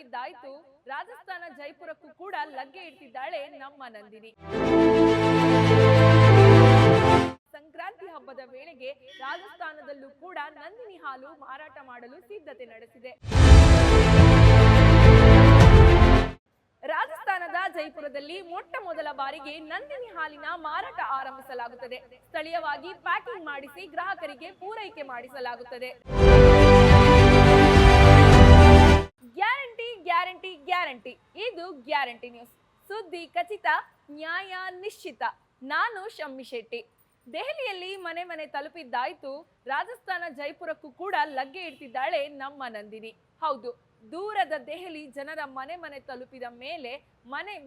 ತಲುಪಿದ್ದಾಯ್ತು. ರಾಜಸ್ಥಾನ ಜೈಪುರಕ್ಕೂ ಕೂಡ ಲಗ್ಗೆ ಇಡ್ತಿದ್ದಾಳೆ ನಮ್ಮ ನಂದಿನಿ. ಸಂಕ್ರಾಂತಿ ಹಬ್ಬದ ವೇಳೆಗೆ ರಾಜಸ್ಥಾನದಲ್ಲೂ ಕೂಡ ನಂದಿನಿ ಹಾಲು ಮಾರಾಟ ಮಾಡಲು ಸಿದ್ಧತೆ ನಡೆಸಿದೆ. ರಾಜಸ್ಥಾನದ ಜೈಪುರದಲ್ಲಿ ಮೊಟ್ಟ ಮೊದಲ ಬಾರಿಗೆ ನಂದಿನಿ ಹಾಲಿನ ಮಾರಾಟ ಆರಂಭಿಸಲಾಗುತ್ತದೆ. ಸ್ಥಳೀಯವಾಗಿ ಪ್ಯಾಕಿಂಗ್ ಮಾಡಿಸಿ ಗ್ರಾಹಕರಿಗೆ ಪೂರೈಕೆ ಮಾಡಿಸಲಾಗುತ್ತದೆ. ಗ್ಯಾರಂಟಿ ಗ್ಯಾರಂಟಿ ಗ್ಯಾರಂಟಿ, ಇದು ಗ್ಯಾರಂಟಿ ನ್ಯೂಸ್. ಸುದ್ದಿ ಖಚಿತ, ನ್ಯಾಯ ನಿಶ್ಚಿತ. ನಾನು ಶಮ್ಮಿ ಶೆಟ್ಟಿ. ದೆಹಲಿಯಲ್ಲಿ ಮನೆ ಮನೆ ತಲುಪಿದ್ದಾಯ್ತು. ರಾಜಸ್ಥಾನ ಜೈಪುರಕ್ಕೂ ಕೂಡ ಲಗ್ಗೆ ಇಡ್ತಿದ್ದಾಳೆ ನಮ್ಮ ನಂದಿನಿ. ಹೌದು, ದೂರದ ದೆಹಲಿ ಜನರ ಮನೆ ಮನೆ ತಲುಪಿದ ಮೇಲೆ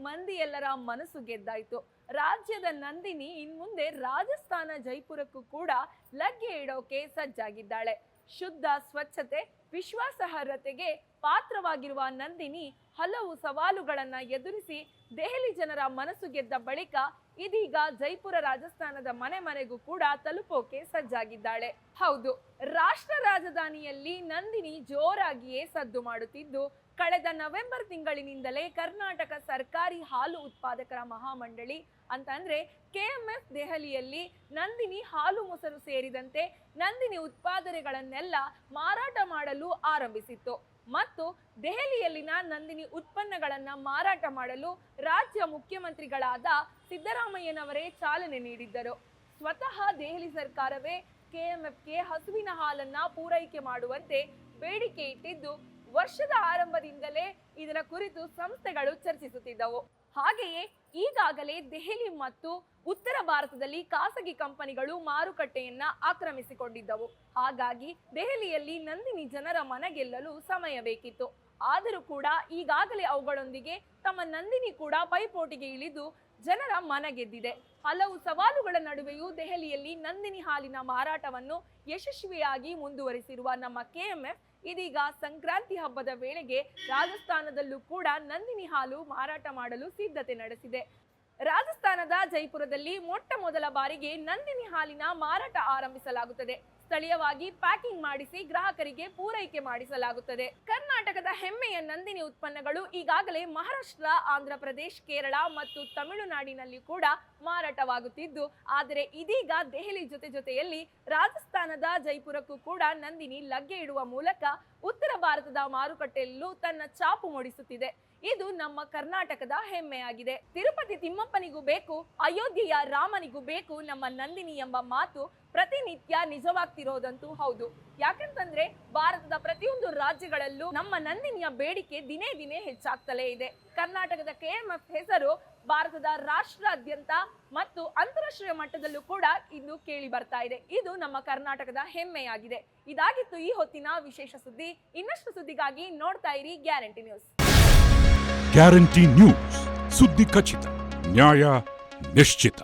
ಮಂದಿಯೆಲ್ಲರ ಮನಸ್ಸು ಗೆದ್ದಾಯ್ತು. ರಾಜ್ಯದ ನಂದಿನಿ ಇನ್ಮುಂದೆ ರಾಜಸ್ಥಾನ ಜೈಪುರಕ್ಕೂ ಕೂಡ ಲಗ್ಗೆ ಇಡೋಕೆ ಸಜ್ಜಾಗಿದ್ದಾಳೆ. ಶುದ್ಧ ಸ್ವಚ್ಛತೆ, ವಿಶ್ವಾಸಾರ್ಹತೆಗೆ ಪಾತ್ರವಾಗಿರುವ ನಂದಿನಿ ಹಲವು ಸವಾಲುಗಳನ್ನ ಎದುರಿಸಿ ದೆಹಲಿ ಜನರ ಮನಸ್ಸು ಗೆದ್ದ ಬಳಿಕ ಇದೀಗ ಜೈಪುರ ರಾಜಸ್ಥಾನದ ಮನೆ ಮನೆಗೂ ಕೂಡ ತಲುಪೋಕೆ ಸಜ್ಜಾಗಿದ್ದಾಳೆ. ಹೌದು, ರಾಷ್ಟ್ರ ರಾಜಧಾನಿಯಲ್ಲಿ ನಂದಿನಿ ಜೋರಾಗಿಯೇ ಸದ್ದು ಮಾಡುತ್ತಿದ್ದು, ಕಳೆದ ನವೆಂಬರ್ ತಿಂಗಳಿನಿಂದಲೇ ಕರ್ನಾಟಕ ಸರ್ಕಾರಿ ಹಾಲು ಉತ್ಪಾದಕರ ಮಹಾಮಂಡಳಿ ಅಂತಂದ್ರೆ KMF ದೆಹಲಿಯಲ್ಲಿ ನಂದಿನಿ ಹಾಲು ಮೊಸರು ಸೇರಿದಂತೆ ನಂದಿನಿ ಉತ್ಪಾದನೆಗಳನ್ನೆಲ್ಲ ಮಾರಾಟ ಮಾಡಲು ಆರಂಭಿಸಿತ್ತು. ಮತ್ತು ದೆಹಲಿಯಲ್ಲಿನ ನಂದಿನಿ ಉತ್ಪನ್ನಗಳನ್ನ ಮಾರಾಟ ಮಾಡಲು ರಾಜ್ಯ ಮುಖ್ಯಮಂತ್ರಿಗಳಾದ ಸಿದ್ದರಾಮಯ್ಯನವರೇ ಚಾಲನೆ ನೀಡಿದ್ದರು. ಸ್ವತಃ ದೆಹಲಿ ಸರ್ಕಾರವೇ KMFಗೆ ಹಸುವಿನ ಹಾಲನ್ನ ಪೂರೈಕೆ ಮಾಡುವಂತೆ ಬೇಡಿಕೆ ಇಟ್ಟಿದ್ದು, ವರ್ಷದ ಆರಂಭದಿಂದಲೇ ಇದರ ಕುರಿತು ಸಂಸ್ಥೆಗಳು ಚರ್ಚಿಸುತ್ತಿದ್ದವು. ಹಾಗೆಯೇ ಈಗಾಗಲೇ ದೆಹಲಿ ಮತ್ತು ಉತ್ತರ ಭಾರತದಲ್ಲಿ ಖಾಸಗಿ ಕಂಪನಿಗಳು ಮಾರುಕಟ್ಟೆಯನ್ನ ಆಕ್ರಮಿಸಿಕೊಂಡಿದ್ದವು. ಹಾಗಾಗಿ ದೆಹಲಿಯಲ್ಲಿ ನಂದಿನಿ ಜನರ ಮನಗೆಲ್ಲಲು ಸಮಯ ಬೇಕಿತ್ತು. ಆದರೂ ಕೂಡ ಈಗಾಗಲೇ ಅವುಗಳೊಂದಿಗೆ ತಮ್ಮ ನಂದಿನಿ ಕೂಡ ಪೈಪೋಟಿಗೆ ಇಳಿದು ಜನರ ಮನ ಗೆದ್ದಿದೆ. ಹಲವು ಸವಾಲುಗಳ ನಡುವೆಯೂ ದೆಹಲಿಯಲ್ಲಿ ನಂದಿನಿ ಹಾಲಿನ ಮಾರಾಟವನ್ನು ಯಶಸ್ವಿಯಾಗಿ ಮುಂದುವರಿಸಿರುವ ನಮ್ಮ KMF ಇದೀಗ ಸಂಕ್ರಾಂತಿ ಹಬ್ಬದ ವೇಳೆಗೆ ರಾಜಸ್ಥಾನದಲ್ಲೂ ಕೂಡ ನಂದಿನಿ ಹಾಲು ಮಾರಾಟ ಮಾಡಲು ಸಿದ್ಧತೆ ನಡೆಸಿದೆ. ರಾಜಸ್ಥಾನದ ಜೈಪುರದಲ್ಲಿ ಮೊಟ್ಟ ಮೊದಲ ಬಾರಿಗೆ ನಂದಿನಿ ಹಾಲಿನ ಮಾರಾಟ ಆರಂಭಿಸಲಾಗುತ್ತದೆ. ಸ್ಥಳೀಯವಾಗಿ ಪ್ಯಾಕಿಂಗ್ ಮಾಡಿಸಿ ಗ್ರಾಹಕರಿಗೆ ಪೂರೈಕೆ ಮಾಡಿಸಲಾಗುತ್ತದೆ. ಕರ್ನಾಟಕದ ಹೆಮ್ಮೆಯ ನಂದಿನಿ ಉತ್ಪನ್ನಗಳು ಈಗಾಗಲೇ ಮಹಾರಾಷ್ಟ್ರ, ಆಂಧ್ರ ಪ್ರದೇಶ್, ಕೇರಳ ಮತ್ತು ತಮಿಳುನಾಡಿನಲ್ಲಿ ಕೂಡ ಮಾರಾಟವಾಗುತ್ತಿದ್ದು, ಆದರೆ ಇದೀಗ ದೆಹಲಿ ಜೊತೆಯಲ್ಲಿ ರಾಜಸ್ಥಾನದ ಜೈಪುರಕ್ಕೂ ಕೂಡ ನಂದಿನಿ ಲಗ್ಗೆ ಇಡುವ ಮೂಲಕ ಉತ್ತರ ಭಾರತದ ಮಾರುಕಟ್ಟೆಯಲ್ಲೂ ತನ್ನ ಛಾಪು ಮೂಡಿಸುತ್ತಿದೆ. ಇದು ನಮ್ಮ ಕರ್ನಾಟಕದ ಹೆಮ್ಮೆಯಾಗಿದೆ. ತಿರುಪತಿ ತಿಮ್ಮಪ್ಪನಿಗೂ ಬೇಕು, ಅಯೋಧ್ಯೆಯ ರಾಮನಿಗೂ ಬೇಕು ನಮ್ಮ ನಂದಿನಿ ಎಂಬ ಮಾತು ಪ್ರತಿನಿತ್ಯ ನಿಜವಾಗ್ತಿರೋದಂತೂ ಹೌದು. ಯಾಕಂತಂದ್ರೆ ಭಾರತದ ಪ್ರತಿಯೊಂದು ರಾಜ್ಯಗಳಲ್ಲೂ ನಮ್ಮ ನಂದಿನಿಯ ಬೇಡಿಕೆ ದಿನೇ ದಿನೇ ಹೆಚ್ಚಾಗ್ತಲೇ ಇದೆ. ಕರ್ನಾಟಕದ KMF ಹೆಸರು ಭಾರತದ ರಾಷ್ಟ್ರಾದ್ಯಂತ ಮತ್ತು ಅಂತಾರಾಷ್ಟ್ರೀಯ ಮಟ್ಟದಲ್ಲೂ ಕೂಡ ಇಂದು ಕೇಳಿ ಬರ್ತಾ ಇದೆ. ಇದು ನಮ್ಮ ಕರ್ನಾಟಕದ ಹೆಮ್ಮೆಯಾಗಿದೆ. ಇದಾಗಿತ್ತು ಈ ಹೊತ್ತಿನ ವಿಶೇಷ ಸುದ್ದಿ. ಇನ್ನಷ್ಟು ಸುದ್ದಿಗಾಗಿ ನೋಡ್ತಾ ಇರಿ ಗ್ಯಾರಂಟಿ ನ್ಯೂಸ್. ಗ್ಯಾರಂಟಿ ನ್ಯೂಸ್, ಸುದ್ದಿ ಖಚಿತ, ನ್ಯಾಯ ನಿಶ್ಚಿತ.